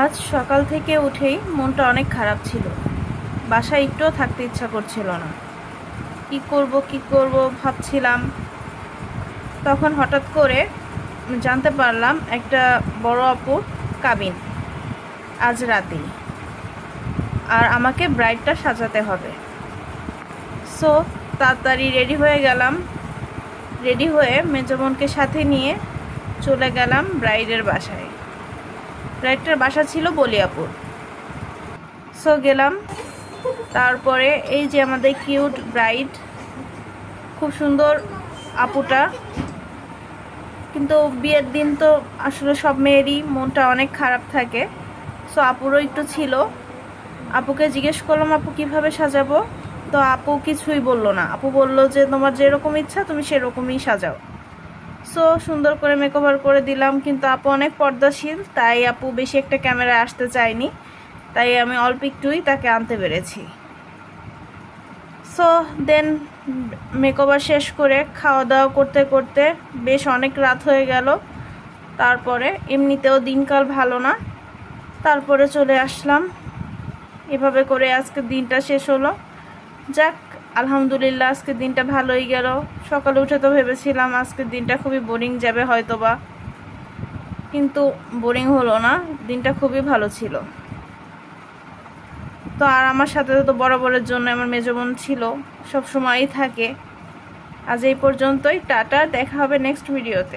আজ সকাল থেকে উঠেই মনটা অনেক খারাপ ছিল। বাসায় একটুও থাকতে ইচ্ছা করছিল না। কি করব ভাবছিলাম। তখন হঠাৎ করে জানতে পারলাম একটা বড় আপুর কাবিন আজ রাতেই, আর আমাকে ব্রাইডটা সাজাতে হবে। সো তাড়াতাড়ি রেডি হয়ে গেলাম। রেডি হয়ে মেজো বোনকে সাথে নিয়ে চলে গেলাম ব্রাইডের বাসায়। ব্রাইডটার বাসা ছিল বলিয়াপুর। সো গেলাম। তারপরে এই যে আমাদের কিউট ব্রাইড, খুব সুন্দর আপুটা। কিন্তু বিয়ের দিন তো আসলে সব মেয়েরই মনটা অনেক খারাপ থাকে। সো আপুরও একটু ছিল। আপুকে জিজ্ঞেস করলাম আপু কিভাবে সাজাবো, তো আপু কিছুই বললো না। আপু বললো যে তোমার যেরকম ইচ্ছা তুমি সেরকমই সাজাও। সো সুন্দর করে মেকওভার করে দিলাম, কিন্তু আপু অনেক পর্দাশীল, তাই আপু বেশি একটা ক্যামেরায় আসতে চায়নি, তাই আমি অল্প একটুই তাকে আনতে পেরেছি। সো দেন মেকওভার শেষ করে খাওয়া দাওয়া করতে করতে বেশ অনেক রাত হয়ে গেল। তারপরে এমনিতেও দিনকাল ভালো না, তারপরে চলে আসলাম। এভাবে করে আজকের দিনটা শেষ হলো। যাক, আলহামদুলিল্লাহ আজকের দিনটা ভালোই গেল। সকালে উঠে তো ভেবেছিলাম আজকের দিনটা খুবই বোরিং যাবে হয়তোবা, কিন্তু বোরিং হলো না, দিনটা খুবই ভালো ছিল। তো আর আমার সাথে তো বরাবরের জন্য আমার মেজো বোন ছিল, সব সময়ই থাকে। আজ এই পর্যন্তই, টাটা, দেখা হবে নেক্সট ভিডিওতে।